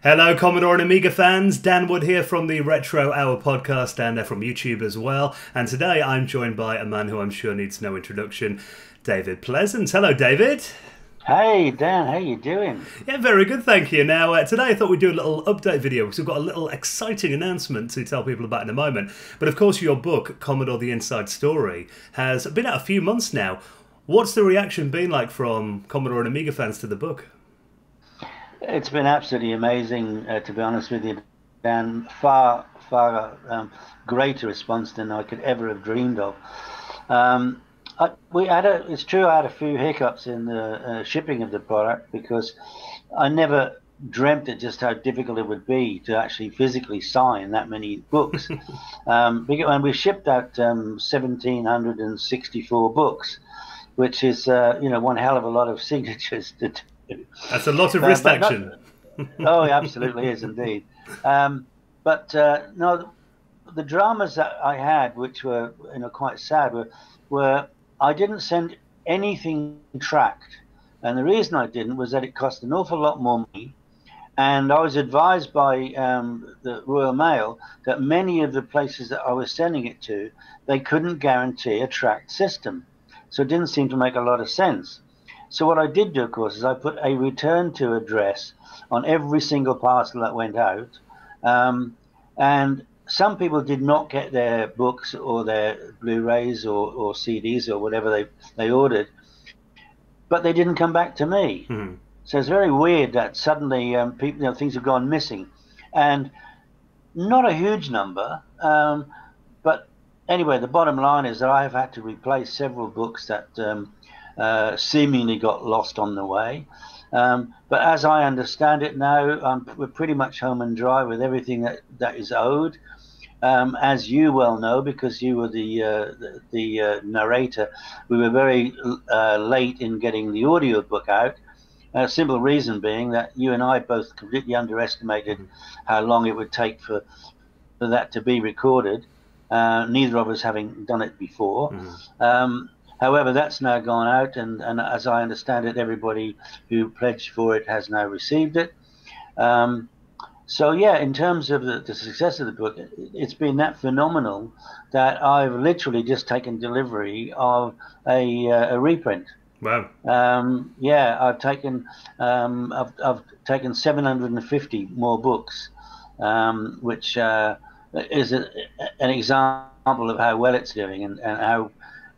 Hello, Commodore and Amiga fans. Dan Wood here from the Retro Hour podcast and from YouTube as well. And today I'm joined by a man who I'm sure needs no introduction, David Pleasance. Hello, David. Hey Dan, how you doing? Yeah, very good, thank you. Now, today I thought we'd do a little update video because we've got a little exciting announcement to tell people about in a moment. But of course, your book, Commodore: The Inside Story, has been out a few months now. What's the reaction been like from Commodore and Amiga fans to the book? It's been absolutely amazing, to be honest with you, Dan. Far greater response than I could ever have dreamed of. It's true, I had a few hiccups in the shipping of the product because I never dreamt it just how difficult it would be to actually physically sign that many books. When we shipped out 1,764 books, which is one hell of a lot of signatures to do. That's a lot of wrist action. Oh, it absolutely is indeed. No, the dramas that I had, which were quite sad, were I didn't send anything tracked, and the reason I didn't was that it cost an awful lot more money, and I was advised by the Royal Mail that many of the places that I was sending it to, they couldn't guarantee a tracked system, so it didn't seem to make a lot of sense. So what I did do, of course, is I put a return to address on every single parcel that went out. And some people did not get their books or their Blu-rays or CDs or whatever they ordered, but they didn't come back to me. Mm-hmm. So it's very weird that suddenly things have gone missing. And not a huge number, but anyway, the bottom line is that I have had to replace several books that seemingly got lost on the way. But as I understand it now, we're pretty much home and dry with everything that is owed. As you well know, because you were the narrator, we were very late in getting the audio book out. A simple reason being that you and I both completely underestimated how long it would take for that to be recorded. Neither of us having done it before. Mm-hmm. However, that's now gone out, and as I understand it, everybody who pledged for it has now received it. So yeah, in terms of the success of the book, it's been that phenomenal that I've literally just taken delivery of a reprint. Wow. Yeah, I've taken 750 more books, which is an example of how well it's doing and how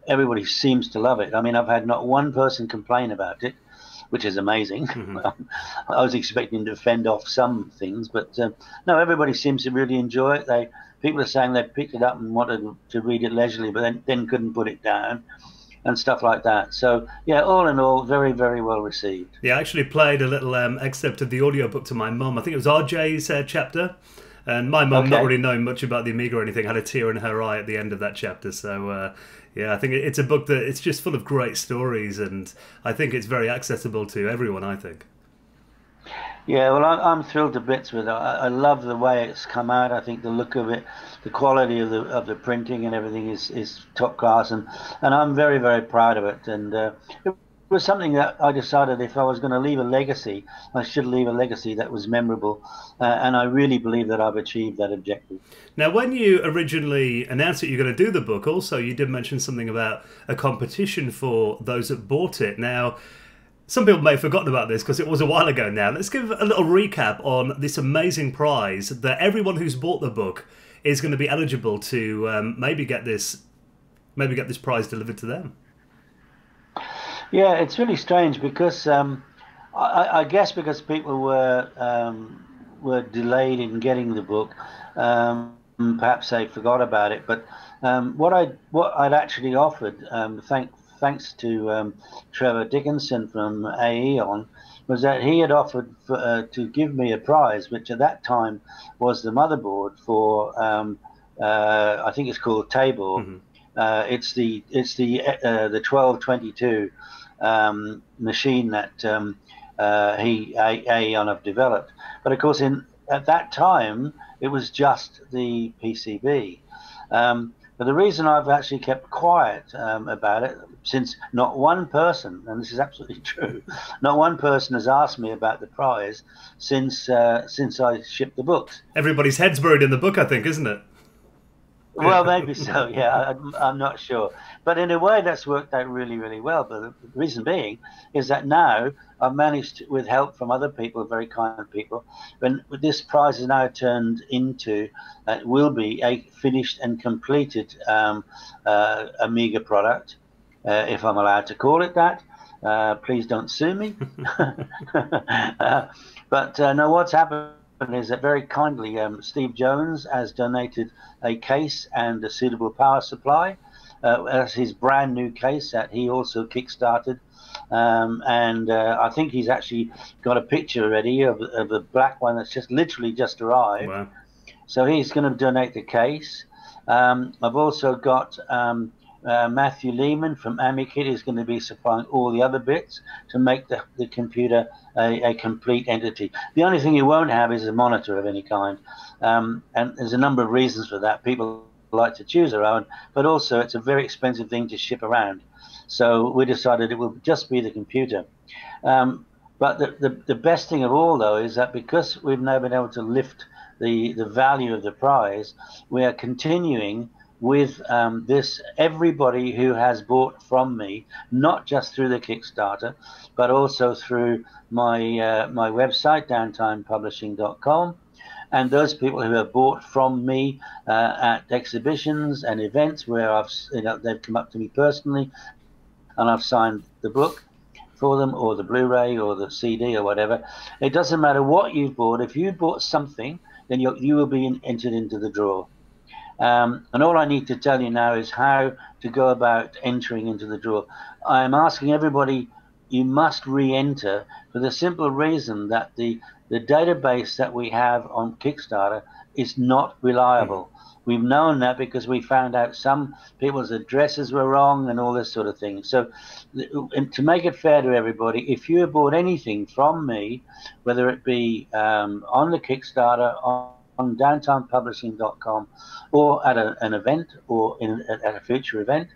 everybody seems to love it. I mean, I've had not one person complain about it, which is amazing. Mm-hmm. I was expecting to fend off some things, but no, everybody seems to really enjoy it. People are saying they picked it up and wanted to read it leisurely, but then couldn't put it down and stuff like that. So yeah, all in all, very, very well received. Yeah, I actually played a little excerpt of the audiobook to my mum. I think it was RJ's chapter. And my mum, not really knowing much about the Amiga or anything, had a tear in her eye at the end of that chapter. So, yeah, I think it's a book that it's just full of great stories, and I think it's very accessible to everyone, I think. Yeah, well, I'm thrilled to bits with it. I love the way it's come out. I think the look of it, the quality of the printing and everything is top class, and I'm very, very proud of it. And it was something that I decided if I was going to leave a legacy, I should leave a legacy that was memorable, and I really believe that I've achieved that objective. Now, when you originally announced that you're going to do the book, also you did mention something about a competition for those that bought it. Now, some people may have forgotten about this because it was a while ago now. Let's give a little recap on this amazing prize that everyone who's bought the book is going to be eligible to maybe get this prize delivered to them. Yeah, it's really strange because I guess because people were delayed in getting the book, perhaps they forgot about it. But what I'd actually offered, thanks to Trevor Dickinson from Aeon, was that he had offered to give me a prize, which at that time was the motherboard for I think it's called Tabor. Mm-hmm. It's the 1222 machine that Aeon have developed. But of course, at that time, it was just the PCB. But the reason I've actually kept quiet about it, since not one person, and this is absolutely true, not one person has asked me about the prize since I shipped the books. Everybody's head's buried in the book, I think, isn't it? Well, maybe so, yeah, I'm not sure. But in a way, that's worked out really, really well. But the reason being is that now I've managed, to, with help from other people, very kind people, when this prize is now turned into, will be a finished and completed Amiga product, if I'm allowed to call it that. Please don't sue me. But no, what's happened is that very kindly Steve Jones has donated a case and a suitable power supply. That's his brand new case that he also kickstarted. And I think he's actually got a picture already of a black one that's just literally just arrived. Wow. So he's going to donate the case. I've also got Mathew Leaman from AmiKit is going to be supplying all the other bits to make the computer a complete entity. The only thing you won't have is a monitor of any kind. And there's a number of reasons for that. People like to choose their own, but also it's a very expensive thing to ship around. So we decided it will just be the computer. But the best thing of all, though, is that because we've now been able to lift the value of the prize, we are continuing with this. Everybody who has bought from me, not just through the Kickstarter, but also through my my website, downtimepublishing.com, and those people who have bought from me at exhibitions and events where they've come up to me personally, and I've signed the book for them, or the Blu-ray, or the CD, or whatever. It doesn't matter what you've bought. If you bought something, then you will be entered into the draw. And all I need to tell you now is how to go about entering into the draw. I'm asking everybody, you must re-enter for the simple reason that the database that we have on Kickstarter is not reliable. We've known that because we found out some people's addresses were wrong and all this sort of thing. So to make it fair to everybody, if you have bought anything from me, whether it be on the Kickstarter, on downtimepublishing.com, or at an event, or at a future event,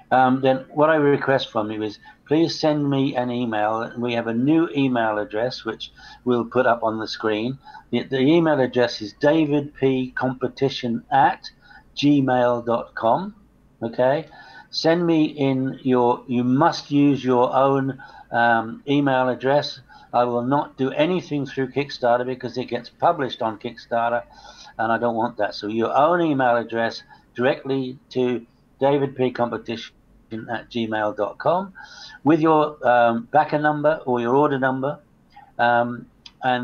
then what I request from you is please send me an email. We have a new email address which we'll put up on the screen. The email address is davidpcompetition@gmail.com. Okay, send me in you must use your own email address. I will not do anything through Kickstarter because it gets published on Kickstarter, and I don't want that. So your own email address directly to davidpcompetition@gmail.com with your backer number or your order number, and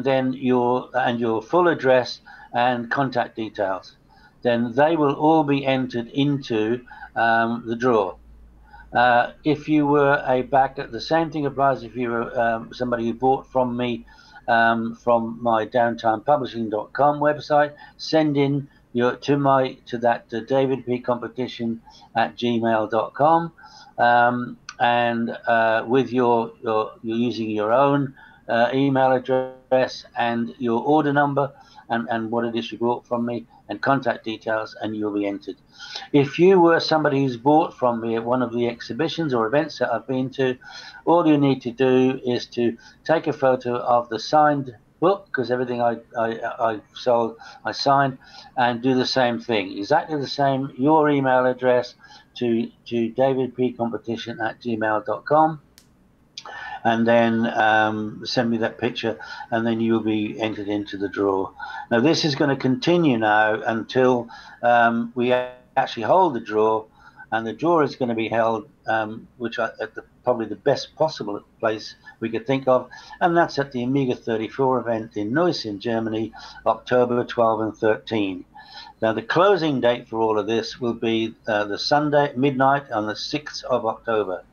then your full address and contact details. Then they will all be entered into the draw. If you were a backer, the same thing applies if you were somebody who bought from me from my downtimepublishing.com website. Send in to that davidpcompetition@gmail.com, and with you're using your own email address and your order number and what it is you bought from me and contact details, and you'll be entered. If you were somebody who's bought from me at one of the exhibitions or events that I've been to, all you need to do is to take a photo of the signed book, because everything I sold I signed, and do the same thing, exactly the same, your email address to davidpcompetition@gmail.com, and then send me that picture, and then you'll be entered into the draw. Now this is going to continue now until we actually hold the draw, and the draw is going to be held at probably the best possible place we could think of, and that's at the Amiga 34 event in Neuss in Germany, October 12 and 13. Now the closing date for all of this will be the Sunday midnight on the 6th of October.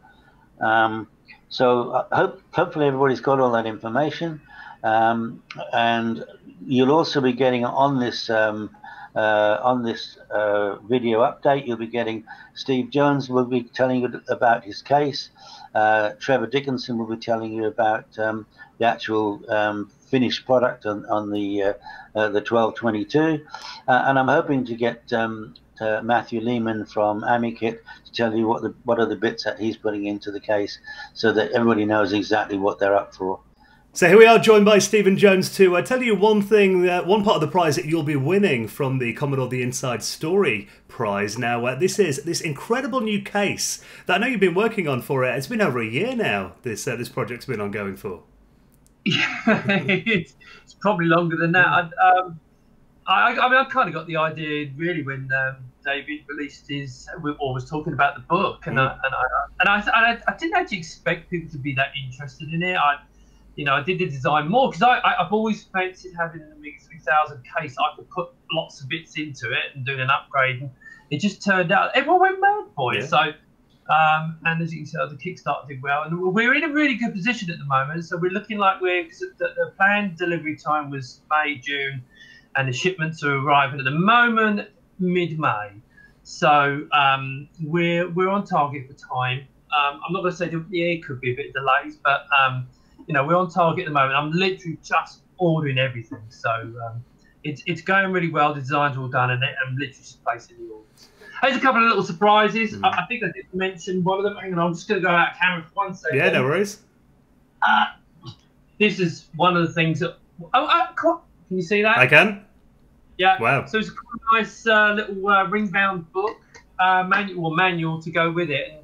So hopefully everybody's got all that information, and you'll also be getting on this video update. You'll be getting Steve Jones will be telling you about his case. Trevor Dickinson will be telling you about the actual finished product on the 1222, and I'm hoping to get Mathew Leaman from AmiKit to tell you what are the bits that he's putting into the case, so that everybody knows exactly what they're up for. So here we are, joined by Stephen Jones to tell you one thing, one part of the prize that you'll be winning from the Commodore The Inside Story prize. Now, this is this incredible new case that I know you've been working on for it. It's been over a year now, this project's been ongoing for. Yeah, it's probably longer than that. I mean, I kind of got the idea really when David released his, or was talking about the book, and I didn't actually expect people to be that interested in it. I did the design more because I've always fancied having an Amiga 3000 case. I could put lots of bits into it and doing an upgrade, and it just turned out everyone went mad for it. Yeah. So, and as you can see, the Kickstarter did well, and we're in a really good position at the moment. So we're looking like the planned delivery time was May, June, and the shipments are arriving at the moment mid-May. So we're on target for time. I'm not going to say it could be a bit of delays, but we're on target at the moment. I'm literally just ordering everything, so it's going really well. The designs are all done, and I'm literally just placing the orders. There's a couple of little surprises. I think I did mention one of them. Hang on, I'm just going to go out of camera for 1 second. Yeah, no worries. This is one of the things that. Can you see that? I can. Yeah. Wow. So it's a nice little ring-bound book, manual to go with it, and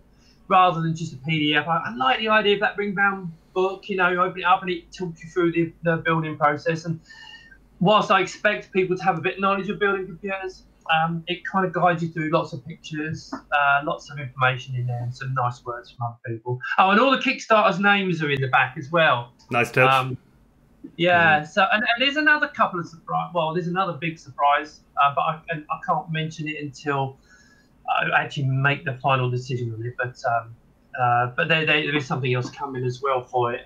rather than just a PDF. I like the idea of that ring-bound book. You open it up and it talks you through the building process. And whilst I expect people to have a bit of knowledge of building computers, it kind of guides you through lots of pictures, lots of information in there, and some nice words from other people. Oh, and all the Kickstarter's names are in the back as well. Nice touch. Yeah. So, and there's another couple of surprise. Well, there's another big surprise, but I can't mention it until I actually make the final decision on it. But there is something else coming as well for it.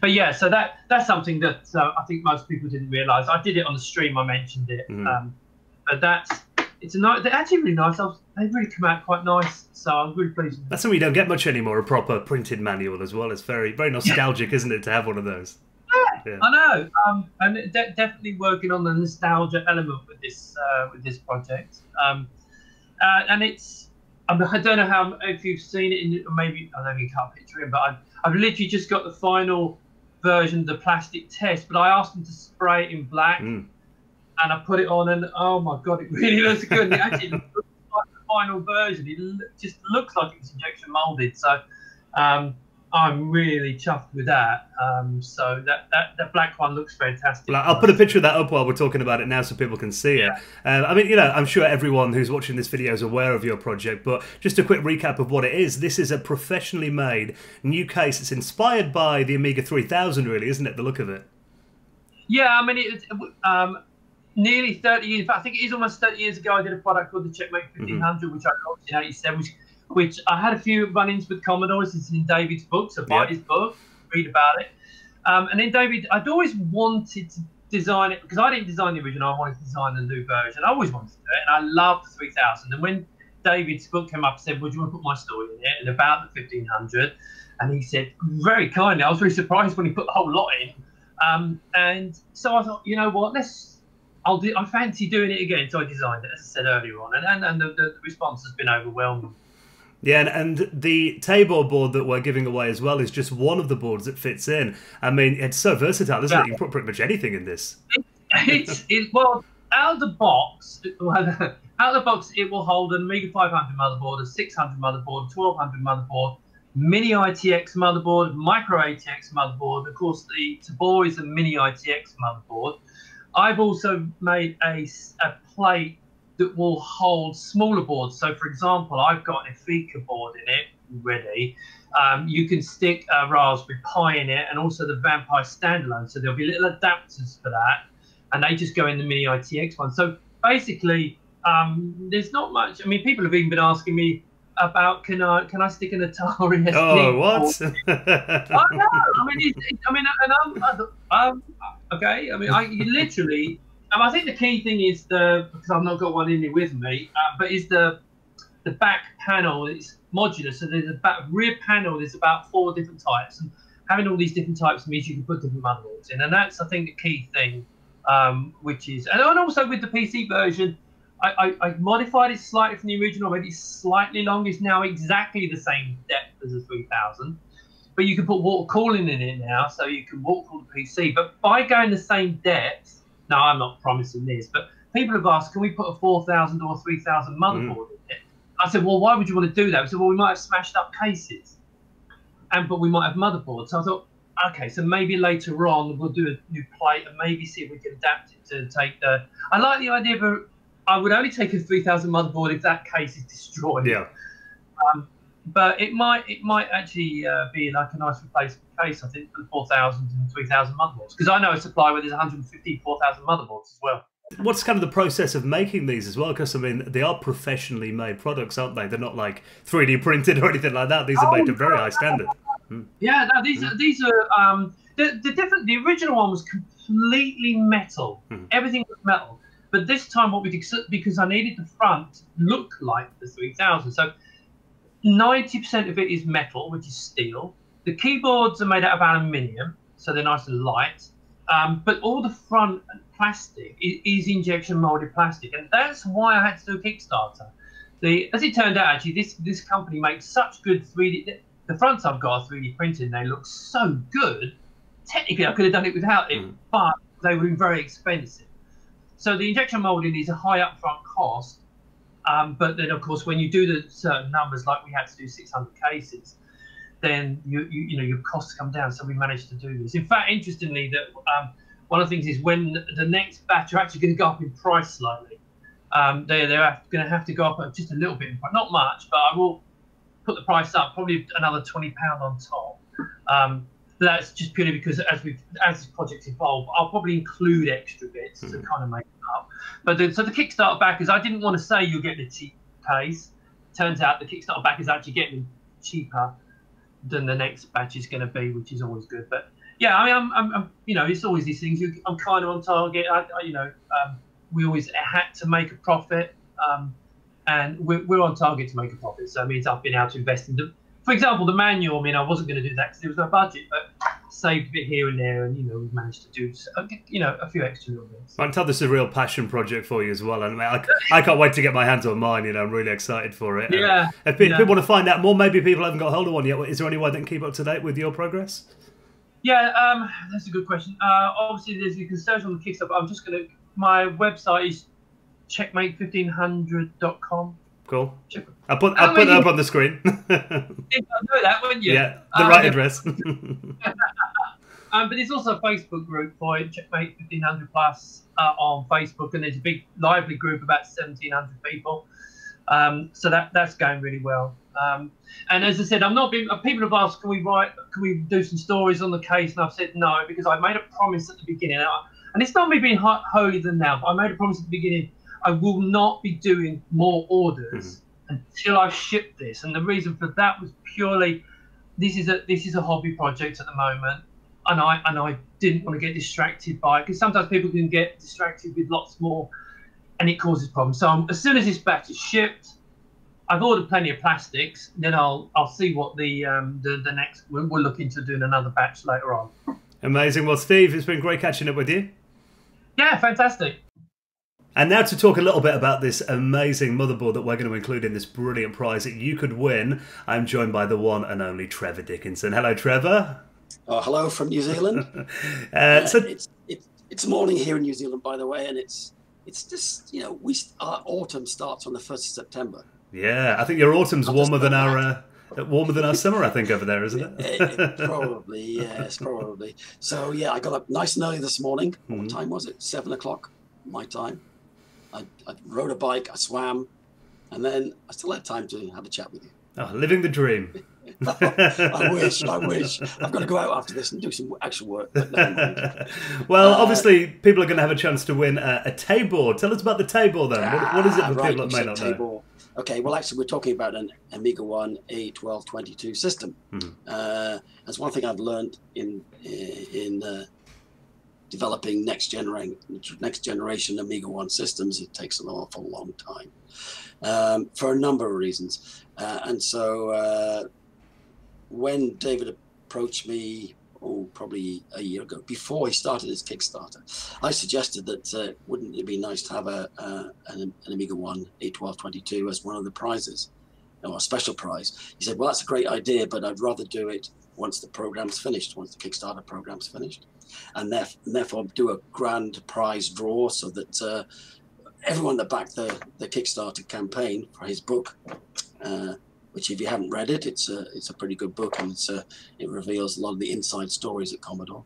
But yeah, so that's something that I think most people didn't realise. I did it on the stream. I mentioned it. But they're actually really nice. They really come out quite nice. So I'm really pleased with them. That's something you don't get much anymore. A proper printed manual as well. It's very, very nostalgic, isn't it, to have one of those? Yeah. I know. And definitely working on the nostalgia element with this project. And it's. I don't know if you've seen it, maybe I don't know if you can't picture it, but I've literally just got the final version of the plastic test, but I asked them to spray it in black, and I put it on, and oh my god, it really looks good. And it actually looks like the final version. It just looks like it's injection molded. So I'm really chuffed with that. So that black one looks fantastic. Well, I'll put a picture of that up while we're talking about it now so people can see it. I mean, I'm sure everyone who's watching this video is aware of your project, but just a quick recap of what it is. This is a professionally made new case. It's inspired by the Amiga 3000, really, isn't it, the look of it? Yeah, I mean, it's nearly 30 years, I think it is almost 30 years ago, I did a product called the Checkmate 1500, which I launched in 87, which I had a few run-ins with Commodore. This is in David's book, so buy his book, read about it. And then David, I'd always wanted to design it, because I didn't design the original, I wanted to design the new version. I always wanted to do it, and I loved the 3000. And when David's book came up, I said, well, do you want to put my story in it, and about the 1500? And he said, very kindly, I was really surprised when he put the whole lot in. And so I thought, you know what, I fancy doing it again. So I designed it, as I said earlier on, and the response has been overwhelming. Yeah, and the Tabor board that we're giving away as well is just one of the boards that fits in. I mean, it's so versatile, isn't it? You can put pretty much anything in this. Well, out of the box, it will hold an Amiga 500 motherboard, a 600 motherboard, 1200 motherboard, mini ITX motherboard, micro ATX motherboard. Of course, the Tabor is a mini ITX motherboard. I've also made a plate that will hold smaller boards. So, for example, I've got an Efika board in it ready. You can stick a Raspberry Pi in it, and also the Vampire standalone. So there'll be little adapters for that, and they just go in the mini ITX one. So basically, there's not much. I mean, people have even been asking me about can I stick an Atari SD? Oh, what? I know. Okay. I mean, you literally. I think the key thing is because I've not got one in here with me, but is the back panel. It's modular, so there's a rear panel. There's about 4 different types, and having all these different types means you can put different motherboards in, and that's I think the key thing. Which is, and also with the PC version, I modified it slightly from the original, made it slightly longer. It's now exactly the same depth as the 3000, but you can put water cooling in it now, so you can water cool the PC. But by going the same depth, now I'm not promising this, but people have asked, can we put a 4000 or a 3000 motherboard in it? I said, well, why would you want to do that? I said, well, we might have smashed up cases, but we might have motherboards. So I thought, okay, so maybe later on we'll do a new plate and maybe see if we can adapt it to take the. I like the idea of I would only take a 3000 motherboard if that case is destroyed. Yeah. But it might actually be like a nice replacement case, I think, for the 4000 and 3000 motherboards. Because I know a supplier where there's 150, 4000 motherboards as well. What's kind of the process of making these as well? Because, I mean, they are professionally made products, aren't they? They're not like 3D printed or anything like that. These are made to very high standard. Yeah, no, these are the original one was completely metal. Everything was metal. But this time what we did, because I needed the front to look like the 3000. So 90% of it is metal, which is steel. The keyboards are made out of aluminium, so they're nice and light. But all the front plastic is injection molded plastic, and that's why I had to do a Kickstarter. As it turned out, actually, this company makes such good 3D. The fronts I've got are 3D printed, and they look so good. Technically, I could have done it without it, but they were very expensive. So the injection molding is a high upfront cost, but then of course when you do the certain numbers, like we had to do 600 cases, then you know your costs come down. So we managed to do this. In fact, interestingly, that one of the things is when the next batch are actually going to go up in price slightly. They're going to have to go up just a little bit, not much, but I will put the price up, probably another £20 on top. That's just purely because as this project evolves, I'll probably include extra bits to kind of make it up. But so the Kickstarter backers, I didn't want to say you'll get the cheap case. Turns out the Kickstarter backers actually getting cheaper than the next batch is going to be, which is always good. But yeah, I mean, I'm you know, it's always these things. I'm kind of on target. We always had to make a profit, and we're on target to make a profit. So it means I've been able to invest in them. For example, the manual, I mean, I wasn't going to do that because there was no budget, but saved a bit here and there, and, we've managed to do, a few extra little bits. I can tell this is a real passion project for you as well, and I can't wait to get my hands on mine, I'm really excited for it. Yeah. If people want to find out more, maybe people haven't got hold of one yet, is there any way they can keep up to date with your progress? Yeah, that's a good question. Obviously, you can search on the Kickstarter, my website is checkmate1500.com. Cool. I'll put that up on the screen. You'd know that, wouldn't you? Yeah, the right address. But there's also a Facebook group for it, Checkmate 1500 Plus on Facebook, and there's a big lively group, about 1,700 people. So that's going really well. And as I said, people have asked, can we do some stories on the case? And I've said no, because I made a promise at the beginning. And it's not me being holier than thou, but I made a promise at the beginning. I will not be doing more orders until I ship this, and the reason for that was purely this is a hobby project at the moment, and I didn't want to get distracted by it, because sometimes people can get distracted with lots more, and it causes problems. So as soon as this batch is shipped, I've ordered plenty of plastics. Then I'll see what the next we're looking to doing another batch later on. Amazing. Well, Steve, it's been great catching up with you. Yeah, fantastic. And now to talk a little bit about this amazing motherboard that we're going to include in this brilliant prize that you could win, I'm joined by the one and only Trevor Dickinson. Hello, Trevor. Oh, hello from New Zealand. It's morning here in New Zealand, by the way, and it's just, our autumn starts on the 1st of September. Yeah, I think your autumn's warmer than our summer, I think, over there, isn't it? Probably, yes, probably. So yeah, I got up nice and early this morning. What time was it? 7 o'clock my time. I rode a bike, I swam, and then I still had time to have a chat with you. Oh, living the dream. I wish. I've got to go out after this and do some actual work. But never mind. Well, obviously, people are going to have a chance to win a Table. Tell us about the Table, then. What is it for people that may not know? Okay, well, actually, we're talking about an Amiga 1 A1222 system. That's one thing I've learned in developing next generation Amiga 1 systems. It takes an awful long time for a number of reasons. And so when David approached me probably a year ago, before he started his Kickstarter. I suggested that wouldn't it be nice to have an Amiga 1 A1222 as one of the prizes, or a special prize. He said, well, that's a great idea, but I'd rather do it once the program's finished, once the Kickstarter program's finished, and therefore do a grand prize draw so that everyone that backed the Kickstarter campaign for his book, which if you haven't read it, it's a pretty good book, and it reveals a lot of the inside stories at Commodore,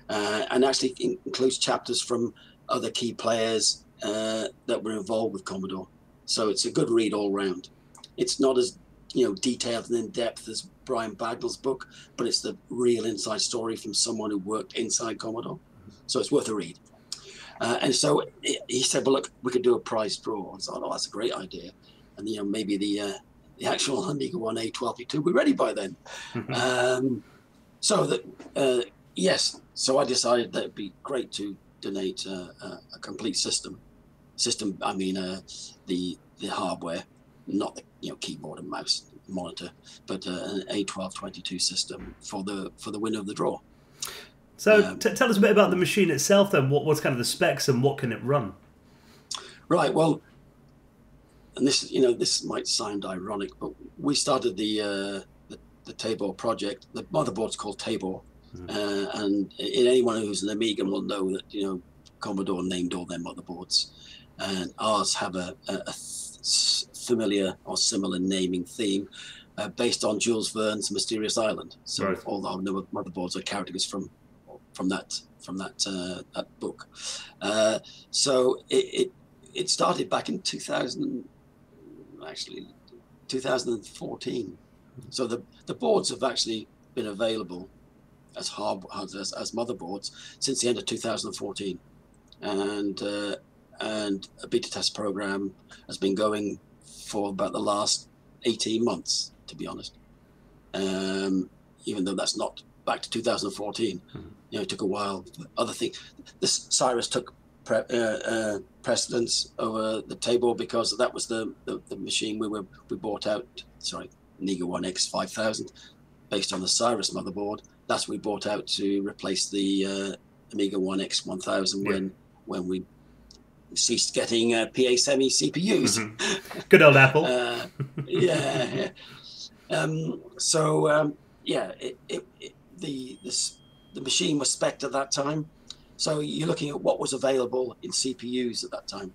and actually includes chapters from other key players that were involved with Commodore. So it's a good read all round. It's not as detailed and in depth as Brian Bagnall's book, but it's the real inside story from someone who worked inside Commodore. So it's worth a read. And so he said, well, look, we could do a prize draw. I thought, oh, that's a great idea. And maybe the actual Amiga 1 A1222 will be ready by then. Yes, so I decided that it'd be great to donate a complete system. I mean, the hardware, not the keyboard and mouse, monitor, but an A1222 system for the winner of the draw. So tell us a bit about the machine itself then. What's kind of the specs and what can it run? Right, well, and this might sound ironic, but we started the Tabor project. The motherboard's called Tabor, and anyone who's an Amigan will know that Commodore named all their motherboards, and ours have a familiar or similar naming theme based on Jules Verne's Mysterious Island. So right. All our motherboards are characters from that book. So it started back in 2014. So the boards have actually been available as motherboards since the end of 2014, and a beta test program has been going for about the last 18 months, to be honest. Even though that's not back to 2014, it took a while. Other things, this Cyrus took precedence over the Tabor because that was the machine we bought out. Sorry, Amiga 1X 5000, based on the Cyrus motherboard. That's what we bought out to replace the Amiga 1X 1000 when we ceased getting PA Semi CPUs. Good old Apple. The machine was spec'd at that time. So you're looking at what was available in CPUs at that time,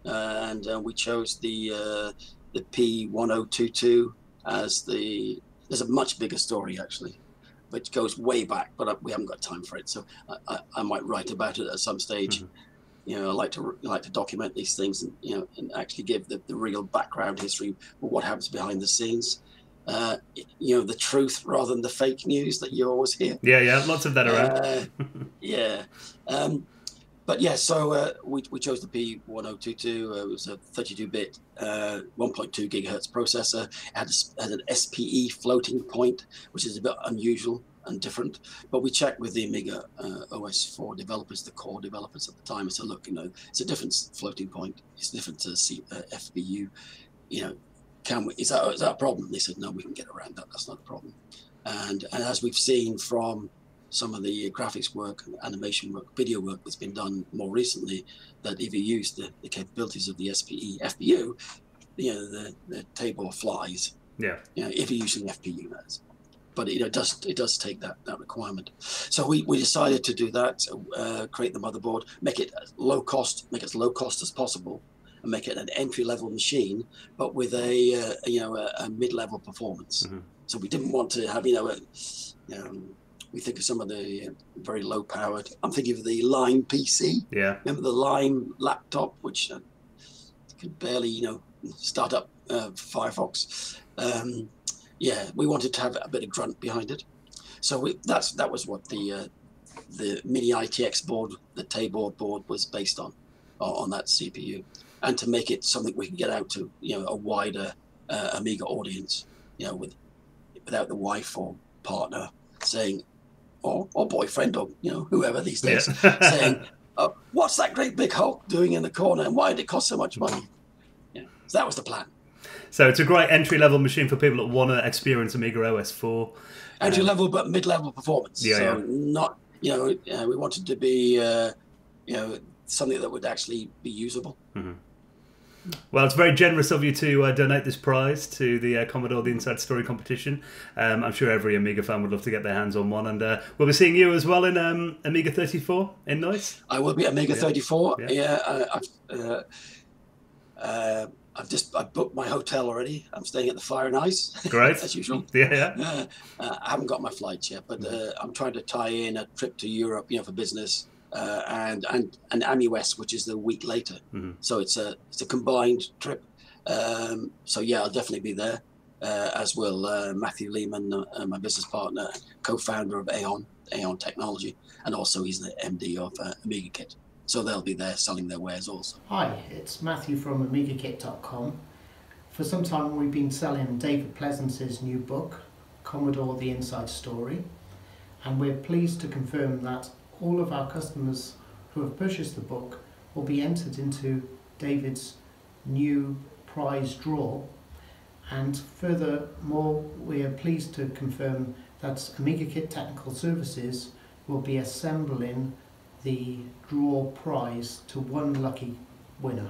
and we chose the P1022 as there's a much bigger story actually, which goes way back, but we haven't got time for it. So I might write about it at some stage. I like to document these things and actually give the real background history of what happens behind the scenes. The truth rather than the fake news that you always hear. Yeah, lots of that around. So we chose the P1022. It was a 32-bit 1.2 gigahertz processor. It had an SPE floating point, which is a bit unusual and different. But we checked with the Amiga OS4 developers, the core developers at the time, and said, look, it's a different floating point. It's different to FBU. Is that a problem? They said, no, we can get around that. That's not a problem. And as we've seen from some of the graphics work, animation work, video work that's been done more recently, that if you use the capabilities of the SPE FBU, the Tabor flies. Yeah. If you're using FPU, that is. But it does take that requirement. So we decided to do that, create the motherboard, make it low cost, make it as low cost as possible, and make it an entry-level machine, but with a mid-level performance. So we didn't want to have we think of some of the very low-powered. I'm thinking of the Lime PC. Yeah. Remember the Lime laptop, which could barely start up Firefox. We wanted to have a bit of grunt behind it. So that was what the Mini ITX board, the Tabor board, was based on that CPU. And to make it something we can get out to, a wider Amiga audience, without the wife or partner saying, or boyfriend or whoever these days, saying, oh, "What's that great big Hulk doing in the corner, and why did it cost so much money?" So that was the plan. So it's a great entry-level machine for people that want to experience Amiga OS 4. Entry-level, but mid-level performance. Yeah, so yeah. not, we wanted to be, something that would actually be usable. Mm-hmm. Well, it's very generous of you to donate this prize to the Commodore The Inside Story competition. I'm sure every Amiga fan would love to get their hands on one. And we'll be seeing you as well in Amiga 34 in Nice. I will be at Amiga 34. Yeah. I've booked my hotel already. I'm staying at the Fire and Ice. Great. As usual. Yeah. I haven't got my flights yet, but I'm trying to tie in a trip to Europe, for business. And AMI West, which is the week later. Mm-hmm. So it's a combined trip. So yeah, I'll definitely be there, as will Mathew Leaman, my business partner, co-founder of Aeon Technology, and also he's the MD of Amiga Kit. So they'll be there selling their wares also. Hi, it's Mathew from AmigaKit.com. For some time we've been selling David Pleasance's new book, Commodore The Inside Story, and we're pleased to confirm that all of our customers who have purchased the book will be entered into David's new prize draw. And furthermore, we are pleased to confirm that Amiga Kit Technical Services will be assembling the draw prize to one lucky winner.